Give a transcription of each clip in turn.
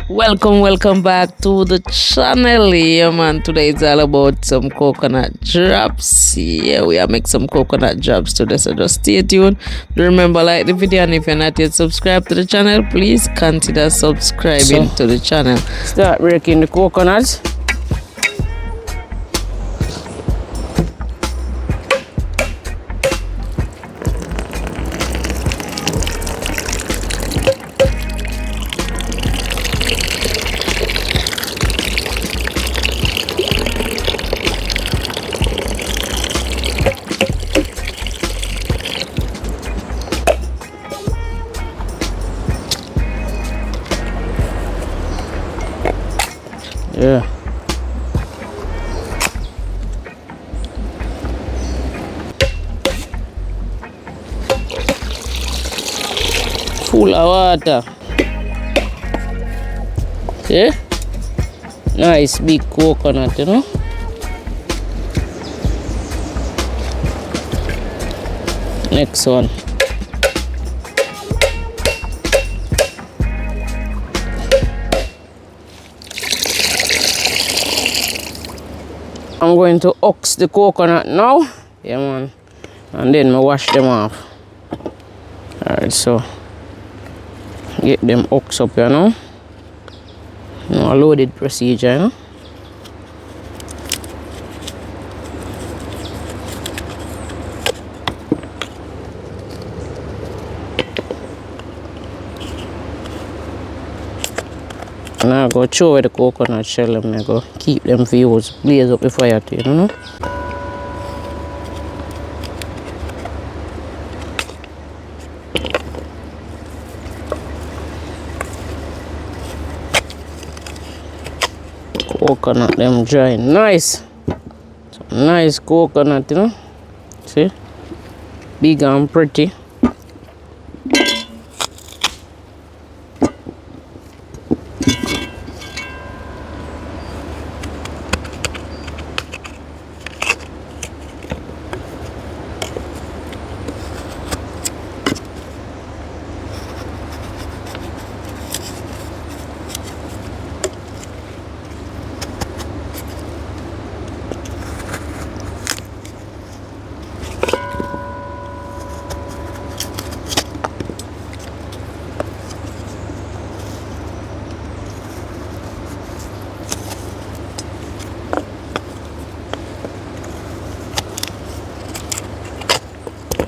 Welcome back to the channel. Yeah, man. Today it's all about some coconut drops. Yeah, we are make some coconut drops today, so just stay tuned. Remember, like the video, and if you're not yet subscribed to the channel, please consider subscribing to the channel. Start breaking the coconuts. Yeah. Full of water. See? Nice big coconut, you know? Next one. I'm going to ox the coconut now. Yeah, man. And then I wash them off. Alright, so get them ox up, you know. No, a loaded procedure, you know. And I go throw away the coconut shell and I go keep them for use. Blaze up the fire too, you know. Coconut them dry. Nice. Some nice coconut, you know. See? Big and pretty.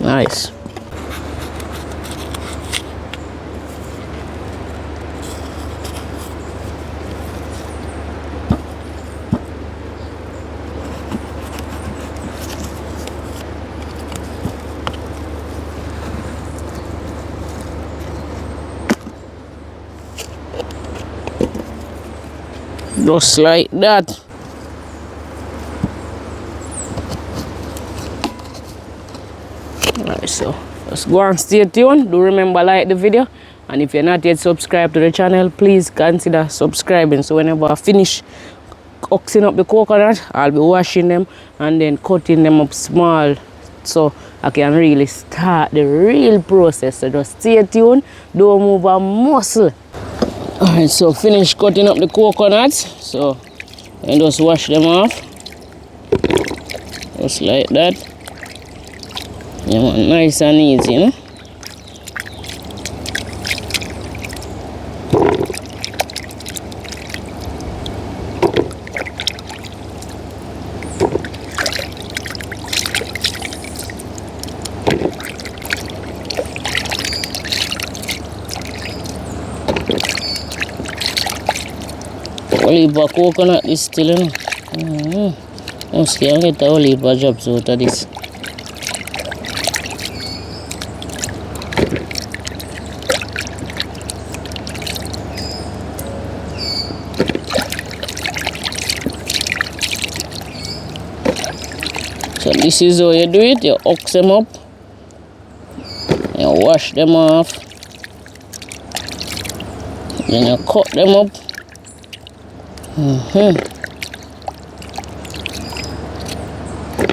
Nice. Just like that. Alright, so just go and stay tuned. Do remember like the video, and if you're not yet subscribed to the channel, please consider subscribing. So whenever I finish oxing up the coconut, I'll be washing them and then cutting them up small, so I can really start the real process. So just stay tuned. Don't move a muscle. Alright, so finish cutting up the coconuts. So and just wash them off, just like that. Yeah, man, nice and easy, you know. Olive coconut is still, you know. Mostly I get the olive jobs out of this. So this is how you do it. You ox them up, you wash them off, then you cut them up.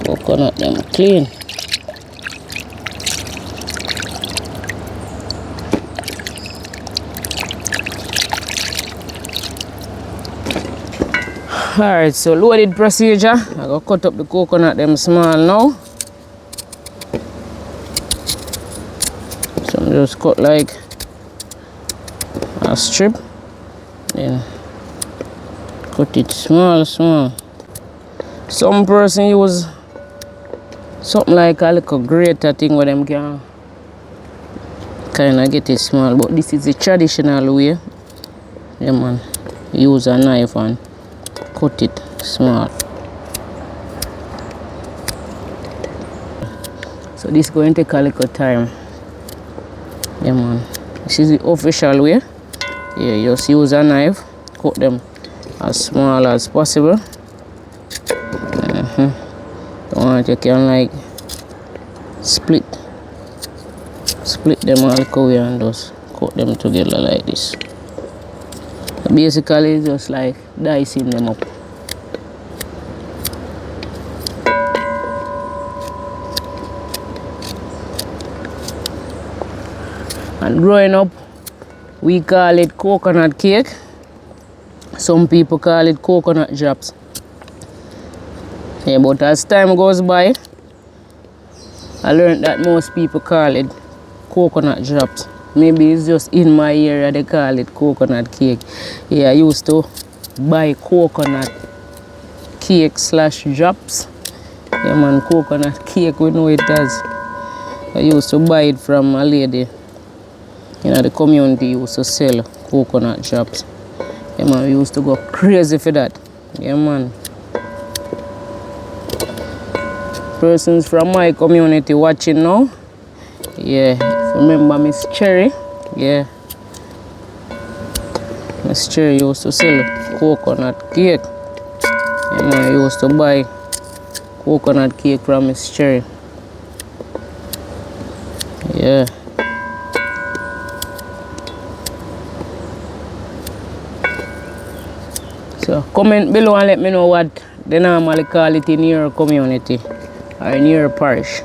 Coconut them clean. Alright, so loaded procedure. I go cut up the coconut them small now. So I'm just cut like a strip. Then cut it small. Some person use something like a little grater thing where them can kind of get it small, but this is the traditional way. Yeah man, use a knife and cut it small. So this is going to take a little time. Yeah man, this is the official way. Yeah, just use a knife, cut them as small as possible. You can like split them all away and just cut them together like this. Basically just like dicing them up. And growing up, we call it coconut cake. Some people call it coconut drops. Yeah, but as time goes by, I learned that most people call it coconut drops. Maybe it's just in my area they call it coconut cake. Yeah, I used to buy coconut cake / drops. Yeah man, coconut cake, we know it as. I used to buy it from a lady in the community used to sell coconut drops. Yeah man, we used to go crazy for that. Yeah man. Persons from my community watching now. Yeah, if you remember Miss Cherry. Yeah. Miss Cherry used to sell coconut cake. Yeah man, I used to buy coconut cake from Miss Cherry. Yeah. So comment below and let me know what they normally call it in your community or in your parish.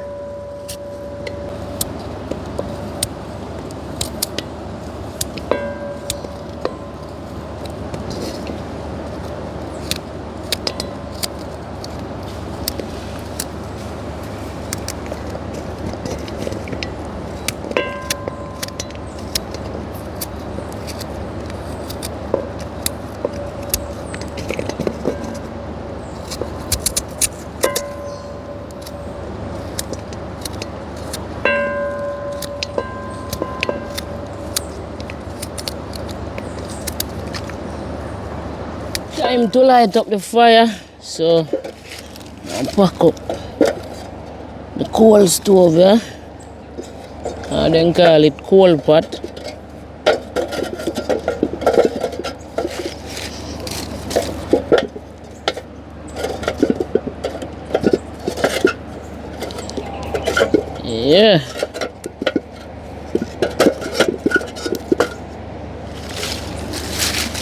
Time to light up the fire, so I pack up the coal stove here. I then call it coal pot. Yeah.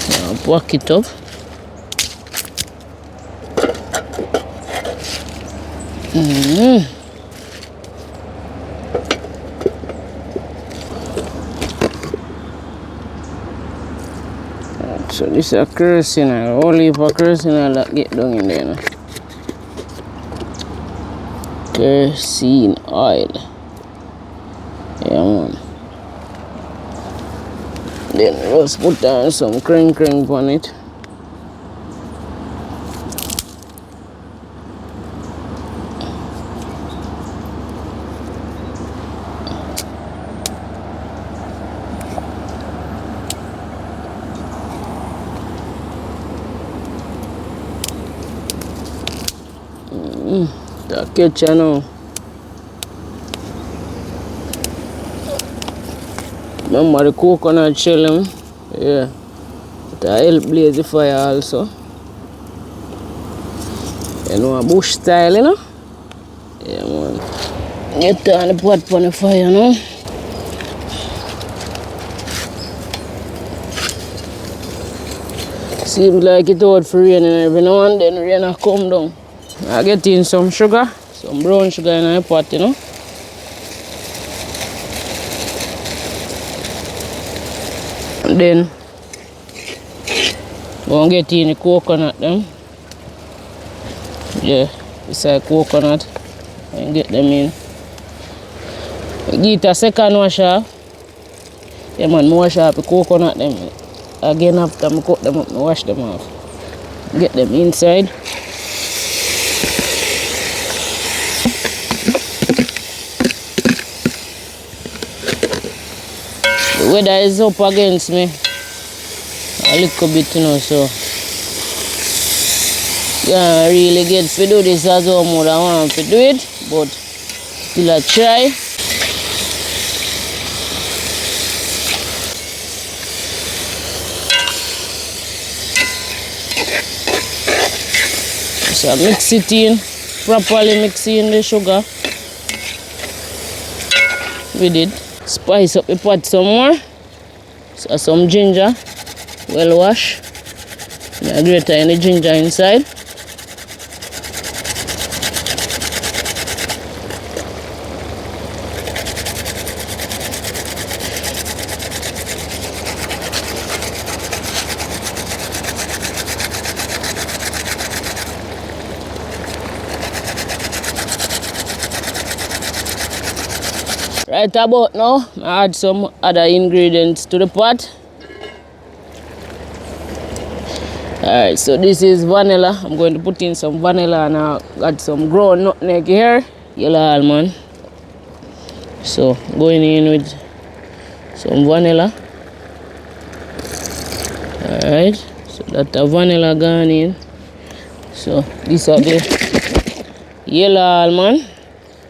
Now pack it up. So this is a kerosene oil, only for kerosene oil that get down in there. Kerosene oil. Yeah man. Then just put down some crank on it. The kitchen now. Remember the coconut shell, yeah. That help blaze the fire also. You know, a bush style, you know? Yeah man. Get on the pot on the fire now. Seems like it out for rain and every now and then rain will come down. I get in some sugar, some brown sugar in the pot, you know. And then go and get in the coconut them. Yeah, it's a coconut. And get them in. Give it a second wash off. Yeah man, I wash off the coconut them. Again after I cut them up, I wash them off. Get them inside. The weather is up against me a little bit, you know, so yeah, really get to do this as how much I want to do it, but still I try. So mix it in, properly mix in the sugar with it. Spice up the pot some more. So some ginger, well washed. I grate any ginger inside. Right about now, I add some other ingredients to the pot. Alright, so this is vanilla. I'm going to put in some vanilla and I got some ground nutmeg here. Yellow almond. So going in with some vanilla. Alright, so that the vanilla gone in. So these are the yellow almond.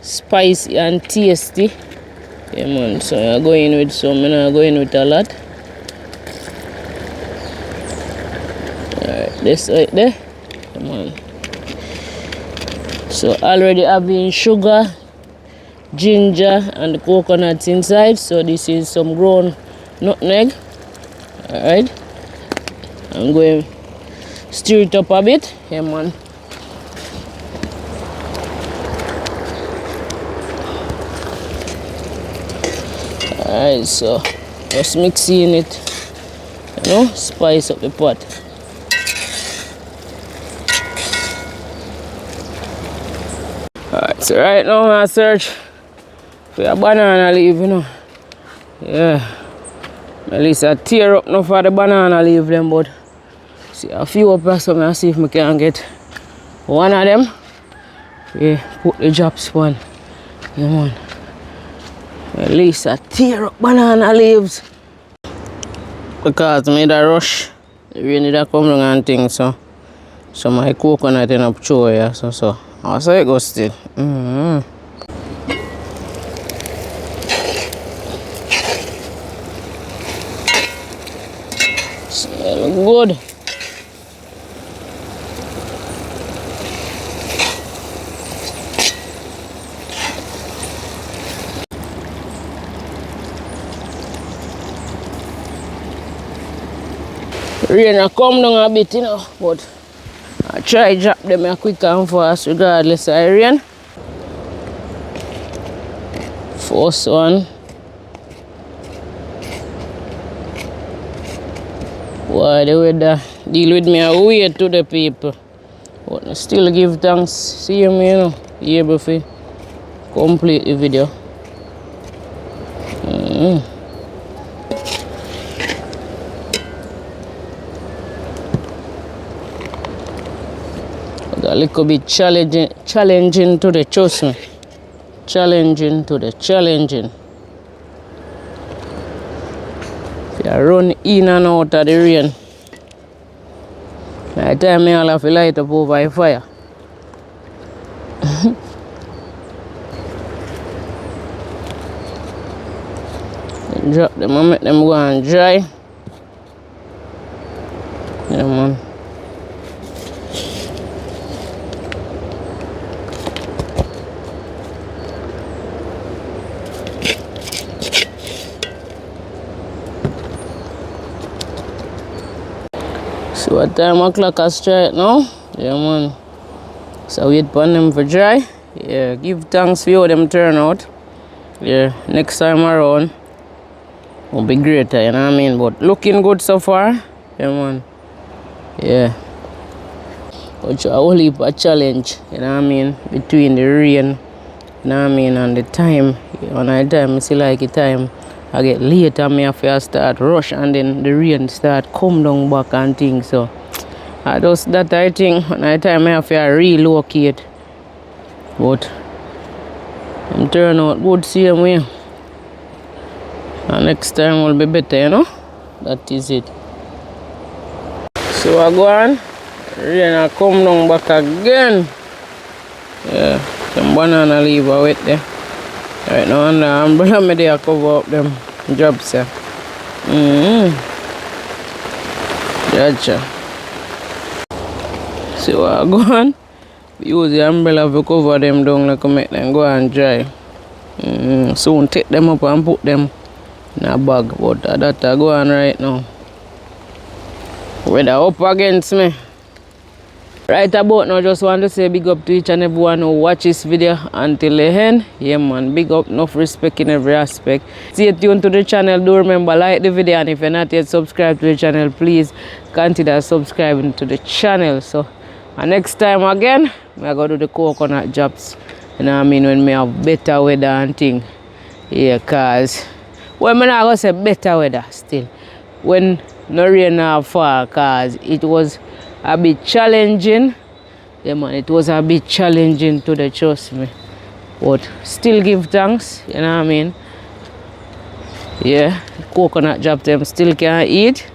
Spicy and tasty. Yeah man, so I'm going with some, and I'm going with a lot. Alright, this right there. Come on. So already having sugar, ginger and the coconuts inside. So this is some ground nutmeg. Alright. I'm going to stir it up a bit. Yeah man. Alright, so just mixing it, you know, spice up the pot. Alright, so right now I search for a banana leaf, you know. Yeah. At least I tear up enough for the banana leaf them, but see a few up there, so I see if I can get one of them. Yeah, put the drops on. Yeah man. At least I tear up banana leaves. Because I made a rush. The rain did come down and things, so my coconut end up through here, so. I saw it go still. Smell good. Rain a come down a bit, you know, but I try drop them a quick and fast regardless of rain. First one. Why the weather deal with me a way to the people. But I still give thanks. See me, you know, able to complete the video. A little bit challenging to the, trust me. Challenging to the challenging. If you run in and out of the rain, by the time I'll have to light up over a fire. Drop them and make them go and dry. Yeah man. So what time o'clock I strike now? Yeah man. So wait for them for dry. Yeah, give thanks for how them turn out. Yeah, next time around will be greater, you know what I mean? But looking good so far. Yeah man. Yeah. But a whole heap of challenge, you know what I mean, between the rain, you know what I mean, and the time. When I time, I see like the time I get late and me have to start rush and then the rain start come down back and things. So I just that I think when I time I have to relocate. But I'm turn out good same way. And next time will be better, you know? That is it. So I go on, rain I come down back again. Yeah, some banana leaf are wet there. Right now on the umbrella me there cover up them jobs here. Gotcha. So I go on, use the umbrella to cover them down like make them go and dry. Soon take them up and put them in a bag. But that I go on right now. Weather up against me. Right about now, just want to say big up to each and everyone who watch this video until the end. Yeah man, big up, enough respect in every aspect. Stay tuned to the channel. Do remember like the video, and if you're not yet subscribed to the channel, please consider subscribing to the channel. So next time again, I go do the coconut jobs. You know what I mean, when we have better weather and thing. Yeah, cause well, I'm not gonna say better weather still. When no rain or fall, cause it was a bit challenging. Yeah man, it was a bit challenging to the trust me. But still give thanks, you know what I mean? Yeah, coconut job them still can eat.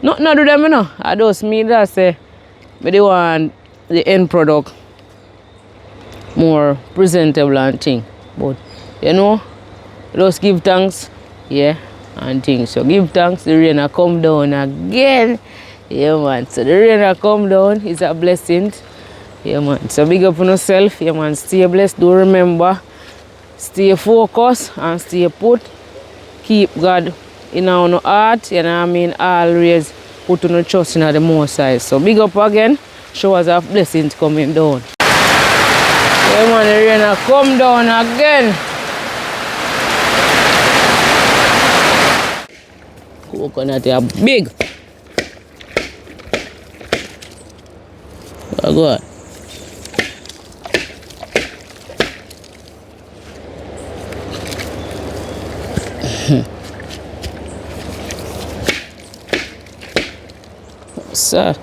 Not do them, you know. I just mean that say but they want the end product more presentable and thing. But you know, just give thanks, yeah, and things. So give thanks, the rain will come down again. Yeah man, so the rain will come down is a blessing. Yeah man, so big up on yourself. Yeah man, stay blessed. Do remember, stay focused and stay put. Keep God in our heart, you know what I mean? Always put on trust in the Most High. So big up again. Showers of blessings coming down. Yeah man, the rain will come down again. Coconut are big. Oh God. Sir.